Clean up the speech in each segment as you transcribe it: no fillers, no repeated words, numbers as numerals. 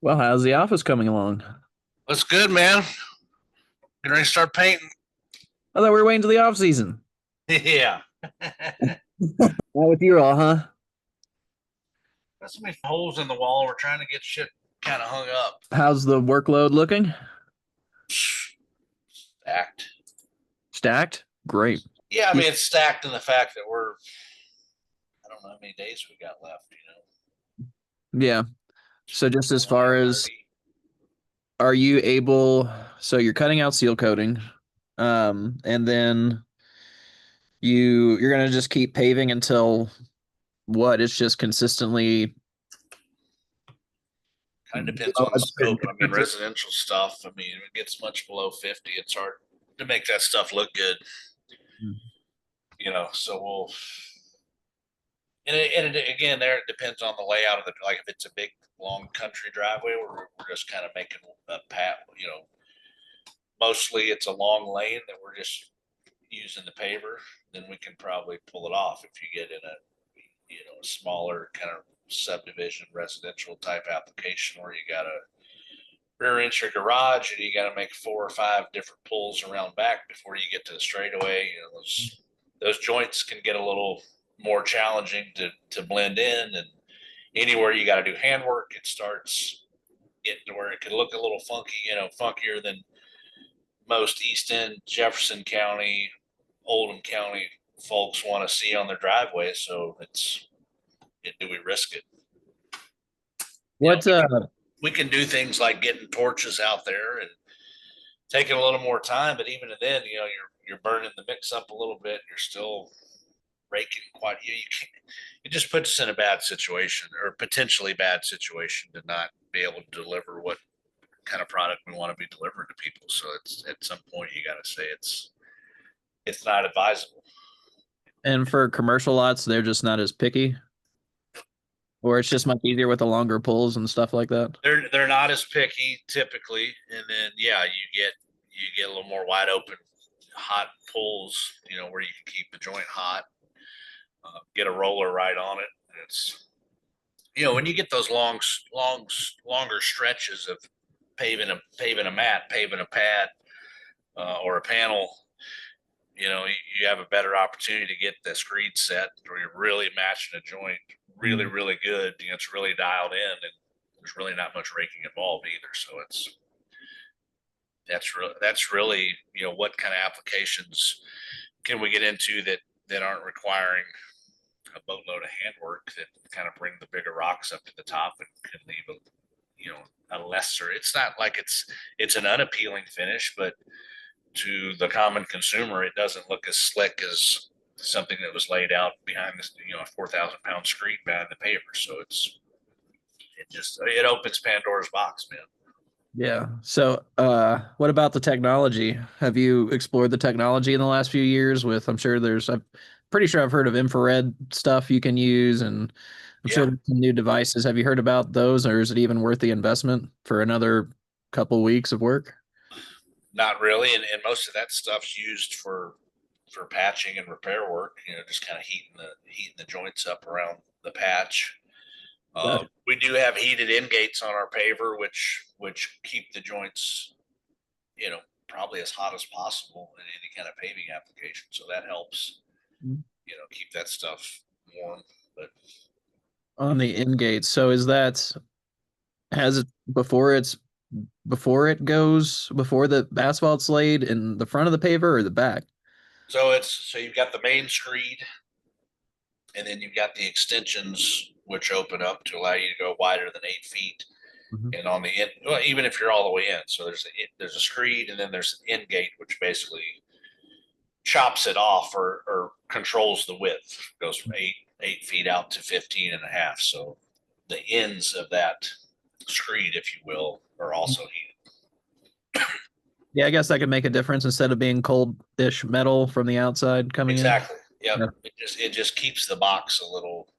Well, how's the office coming along? That's good, man. Getting ready to start painting. I thought we were waiting till the off season. Yeah. Not with you all, huh? Got so many holes in the wall. We're trying to get shit kind of hung up. How's the workload looking? Stacked. Stacked? Great. Yeah, I Y- mean, it's stacked in the fact that I don't know how many days we got left. Yeah. So just as July far as 30. are you able, so you're cutting out seal coating, and then you're gonna just keep paving until what? It's just consistently Kind of depends below on the a certain scope. I mean, temperature. residential stuff, I mean, if it gets much below 50, it's hard to make that stuff look good, so again, there it depends on the layout of the, like if it's a big, long country driveway, we're just kind of making a path. Mostly it's a long lane that we're just using the paver, then we can probably pull it off. If you get in a smaller kind of subdivision residential type application where you got to rear inch your garage and you got to make 4 or 5 different pulls around back before you get to the straightaway. Those joints can get a little more challenging to blend in, and anywhere you got to do handwork, it starts getting to where it can look a little funky, funkier than most East End, Jefferson County, Oldham County folks want to see on their driveway. So do we risk it? You know, What we can, we can do things like getting torches out there and taking a little more time, but even then, you're burning the mix up a little bit. You're still raking quite. You can't, it just puts us in a bad situation, or potentially bad situation, to not be able to deliver what kind of product we want to be delivering to people. So it's at some point you got to say it's not advisable. and for commercial lots, they're just not as picky, or it's just much easier with the longer pulls and stuff like that. They're not as picky typically, and then yeah, you get a little more wide open, hot pulls. Where you can keep the joint hot, get a roller right on it. It's when you get those longer stretches of paving a mat, paving a pad, or a panel. You have a better opportunity to get the screed set where you're really matching a joint really, Mm. really good. It's really dialed in, and there's really not much raking involved either. So that's really what kind of applications can we get into that aren't requiring a boatload of handwork, that kind of bring the bigger rocks up to the top and can leave a lesser. It's not like it's an unappealing finish, but to the common consumer, it doesn't look as slick as something that was laid out behind this, a 4,000 pound screen behind the paver. So it opens Pandora's box, man. Yeah. So, what about the technology? Have you explored the technology in the last few years with, I'm pretty sure I've heard of infrared stuff you can use, and I'm sure Yeah, there's some new devices. Have you heard about those, or is it even worth the investment for another couple weeks of work? not really, and most of that stuff's used for patching and repair work. Just kind of heating the joints up around the patch. Gotcha. We do have heated in gates on our paver, which keep the joints, you know, probably as hot as possible in any kind of paving application. So that helps, keep that stuff warm. But On the in gate. So is that has it before it goes before the asphalt's laid in the front of the paver or the back? so you've got the main screed, and then you've got the extensions which open up to allow you to go wider than 8 feet. Mhm. And on the end, well, even if you're all the way in, so there's a screed, and then there's an in gate which basically chops it off, or controls the width. It goes from 8 feet out to 15 and a half. So the ends of that screed, if you will, are also heated. Yeah, I guess that could make a difference instead of being cold-ish metal from the outside coming in. Exactly. Yep. Yeah. It just keeps the box a little,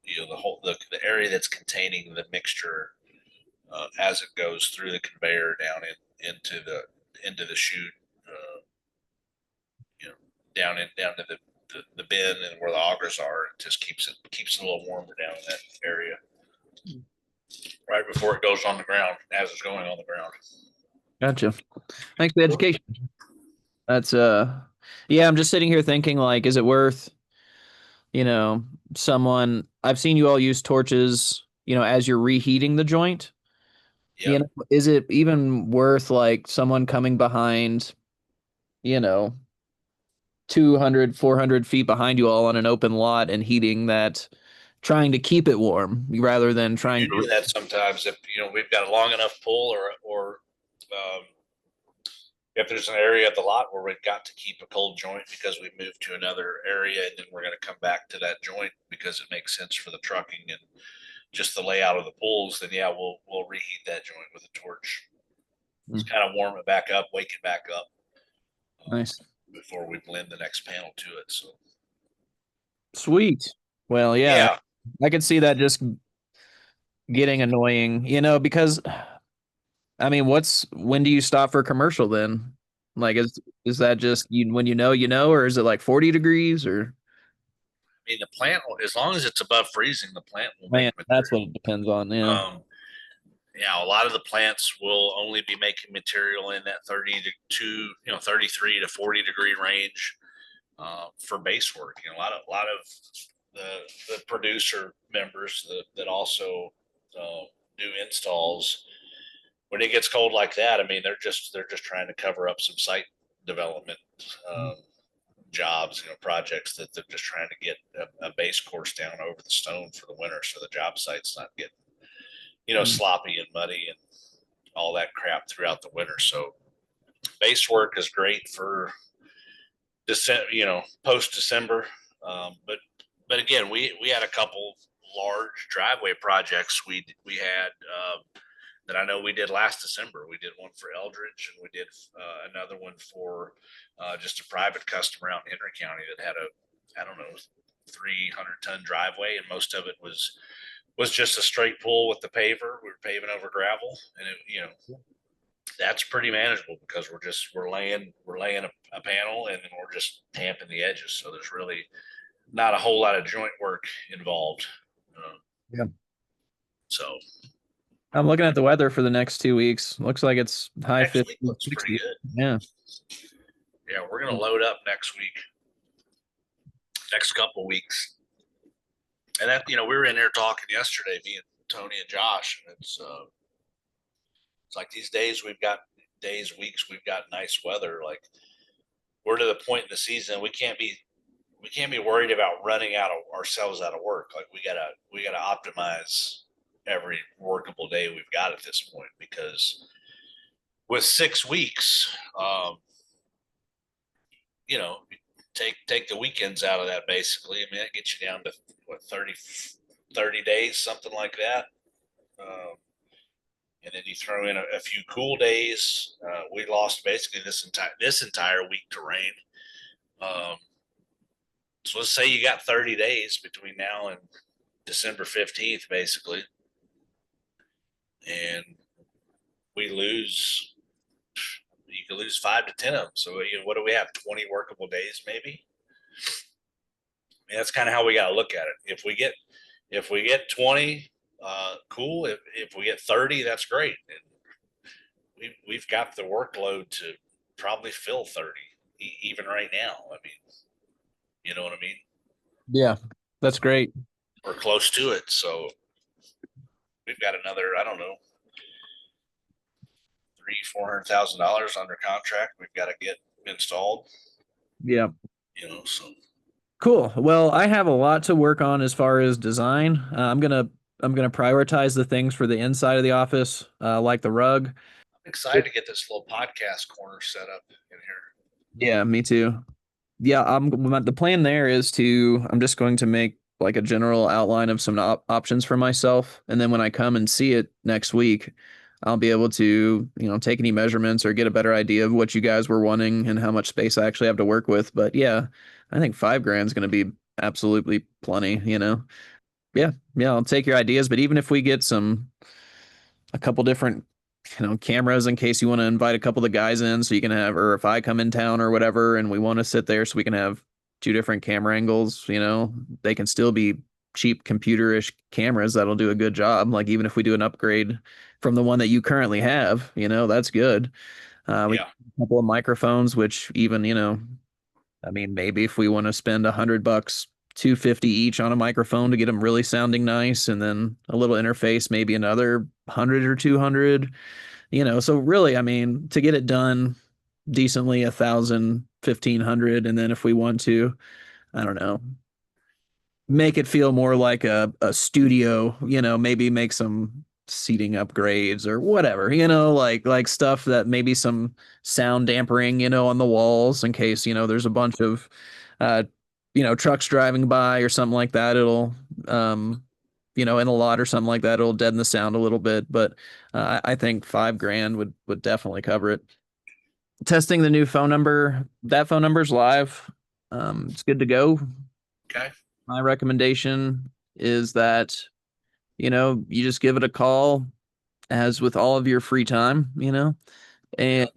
the area that's containing the mixture, as it goes through the conveyor down into the chute, uh, you know, down to the bin and where the augers are. It just keeps it a little warmer down in that area. right before it goes on the ground, as it's going on the ground. Gotcha. Thanks for the education. That's yeah, I'm just sitting here thinking like, is it worth, you know, someone I've seen you all use torches, as you're reheating the joint. Yep. Is it even worth like someone coming behind, you know, 200, 400 feet behind you all on an open lot and heating that, trying to keep it warm rather than We trying do to. that sometimes if we've got a long enough pull, or um, if there's an area of the lot where we've got to keep a cold joint because we moved to another area and then we're going to come back to that joint because it makes sense for the trucking and just the layout of the pools, then yeah, we'll reheat that joint with a torch. It's kind of warm it back up, wake it back up um, Nice. before we blend the next panel to it. So Sweet. Well, yeah, yeah, I could see that just getting annoying, because I mean, when do you stop for commercial then? Like, is that just when or is it like 40 degrees or I mean the plant, as long as it's above freezing, the plant will make man, that's what material. it depends on. Yeah. Yeah, a lot of the plants will only be making material in that 33 to 40 degree range for base work. A lot of the producer members that also do installs. When it gets cold like that, I mean, they're just trying to cover up some site development um, jobs, projects that they're just trying to get a base course down over the stone for the winter, so the job site's not getting sloppy and muddy and all that crap throughout the winter. So base work is great for post December. But again, we had a couple large driveway projects we had that I know we did last December. We did one for Eldridge, and we did another one for just a private customer out in Henry County that had I don't know, 300-ton driveway, and most of it was just a straight pull with the paver. We were paving over gravel, and that's pretty manageable because we're laying a panel and then we're just tamping the edges. So there's really not a whole lot of joint work involved. Uh, Yeah. so I'm looking at the weather for the next 2 weeks. Looks like it's high next 50s, week looks pretty 60s. good. Yeah. Yeah, we're gonna load up next week, next couple weeks, and that we were in there talking yesterday, me and Tony and Josh, and it's like these days weeks we've got nice weather. Like we're to the point in the season we can't be worried about running ourselves out of work. Like we gotta optimize every workable day we've got at this point because with 6 weeks, you know, take the weekends out of that basically. I mean, that gets you down to what 30 days, something like that. Um, and then you throw in a few cool days. We lost basically this entire week to rain. Um, so let's say you got 30 days between now and December 15th, basically, and we lose. You can lose 5 to 10 of them. So what do we have? 20 workable days, maybe. I mean, that's kind of how we got to look at it. If we get 20, cool. If we get 30, that's great. And we've got the workload to probably fill 30, even right now. I mean, you know what I mean? Yeah. That's great. We're close to it. So we've got another, I don't know, 400,000 dollars under contract. We've got to get installed. Yeah. So Cool. Well, I have a lot to work on as far as design. I'm gonna prioritize the things for the inside of the office, like the rug. I'm excited to get this little podcast corner set up in here. Yeah, me too. Yeah, the plan there is I'm just going to make like a general outline of some options for myself, and then when I come and see it next week, I'll be able to, take any measurements or get a better idea of what you guys were wanting and how much space I actually have to work with. But yeah, I think 5 grand is going to be absolutely plenty. Yeah, yeah, I'll take your ideas, but even if we get a couple different cameras in case you want to invite a couple of the guys in so you can have, or if I come in town or whatever and we want to sit there so we can have two different camera angles, they can still be cheap computerish cameras that'll do a good job. Like even if we do an upgrade from the one that you currently have, that's good. We Yeah. a couple of microphones, which even, I mean, maybe if we want to spend $100, 250 each on a microphone to get them really sounding nice, and then a little interface, maybe another 100 or 200, so really, I mean, to get it done decently, 1,000, 1,500, and then if we want to, I don't know, make it feel more like a studio, maybe make some seating upgrades or whatever, like stuff that maybe some sound dampering, on the walls in case, there's a bunch of uh trucks driving by or something like that. It'll in a lot or something like that, it'll deaden the sound a little bit, but I think 5 grand would definitely cover it. Testing the new phone number, that phone number's live. It's good to go. Okay. My recommendation is that, you just give it a call as with all of your free time, and,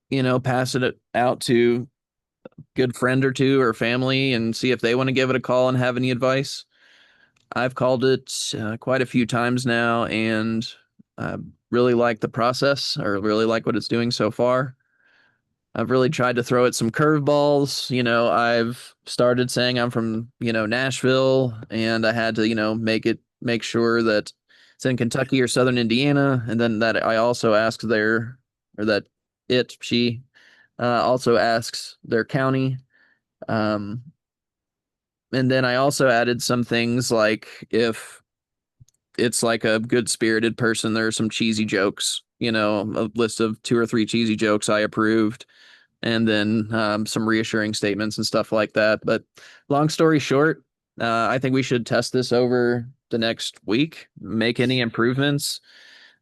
Yep. pass it out to a good friend or two or family and see if they want to give it a call and have any advice. I've called it quite a few times now and I really like the process or really like what it's doing so far. I've really tried to throw it some curveballs. I've started saying I'm from, Nashville, and I had to, make sure that it's in Kentucky or Southern Indiana. And then that I also asked their, or that she also asks their county. Um, and then I also added some things like if it's like a good spirited person, there are some cheesy jokes, a list of 2 or 3 cheesy jokes I approved, and then some reassuring statements and stuff like that. But long story short, I think we should test this over the next week, make any improvements.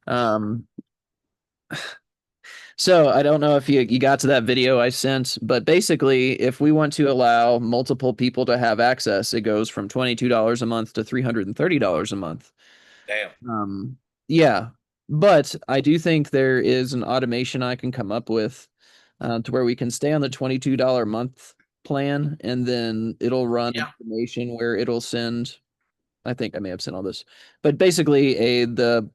Um, so I don't know if you got to that video I sent, but basically, if we want to allow multiple people to have access, it goes from $22 a month to $330 a month. Damn. Um, yeah, but I do think there is an automation I can come up with to where we can stay on the $22 a month plan, and then it'll run Yeah. information where it'll send. I think I may have sent all this, but basically the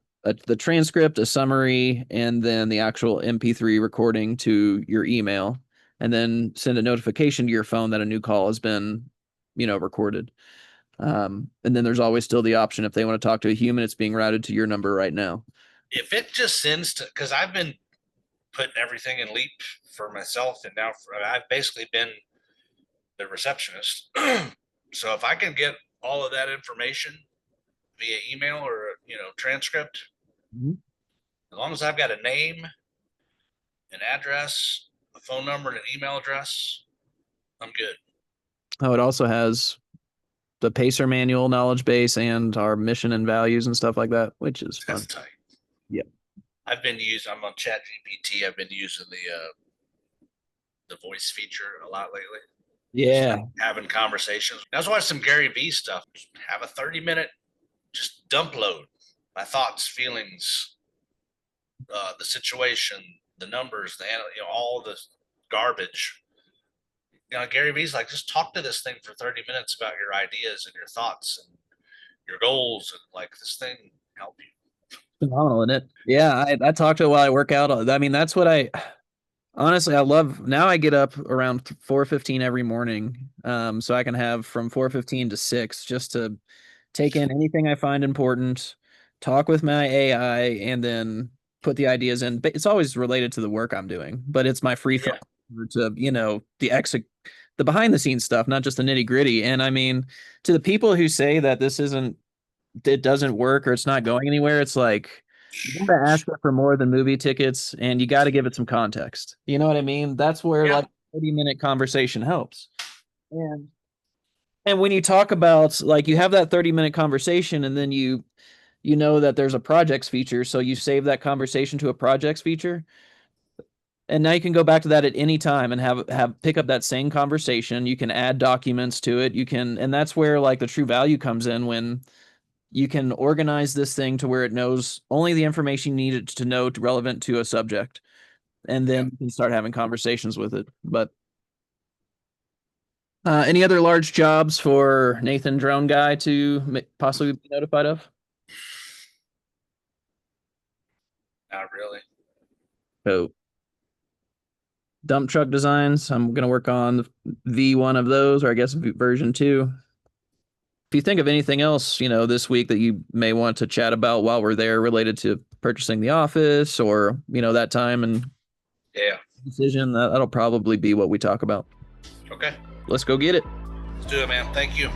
transcript, a summary, and then the actual MP3 recording to your email, and then send a notification to your phone that a new call has been, recorded. And then there's always still the option if they want to talk to a human, it's being routed to your number right now. If it just sends to, because I've been putting everything in Leap for myself, and now I've basically been the receptionist. So if I can get all of that information via email or transcript, Mhm. as long as I've got a name, an address, a phone number, and an email address, I'm good. Oh, it also has the Pacer manual knowledge base and our mission and values and stuff like that, which is That's fun. tight. Yep. I've been using. I'm on Chat GPT. I've been using the voice feature a lot lately. Just like Yeah. having conversations. I was watching some Gary Vee stuff. Just have a 30-minute just dump load my thoughts, feelings, the situation, the numbers, all the garbage. Gary Vee's like, just talk to this thing for 30 minutes about your ideas and your thoughts and your goals, and like this thing help you. Phenomenal, isn't it? Yeah, I talk to it while I work out. I mean, that's what I honestly I love. Now I get up around 4:15 every morning, so I can have from 4:15 to 6 just to take in anything I find important, talk with my AI, and then put the ideas in. But it's always related to the work I'm doing, but it's my free thought Yeah. to, the behind the scenes stuff, not just the nitty gritty. And I mean, to the people who say that it doesn't work or it's not going anywhere, it's like, you gotta ask it for more than movie tickets and you got to give it some context. You know what I mean? That's where Yeah. like 30-minute conversation helps. And and when you talk about like you have that 30-minute conversation and then you know that there's a projects feature, so you save that conversation to a projects feature. And now you can go back to that at any time and have pick up that same conversation. You can add documents to it. And that's where like the true value comes in when you can organize this thing to where it knows only the information you need it to know relevant to a subject. And Yeah. then you can start having conversations with it. But Any other large jobs for Nathan Drone Guy to possibly be notified of? Not really. Oh, dump truck designs. I'm gonna work on V1 of those, or I guess version 2. If you think of anything else, this week that you may want to chat about while we're there related to purchasing the office or, that time and Yeah. decision, that'll probably be what we talk about. Okay. Let's go get it. Let's do it, man. Thank you.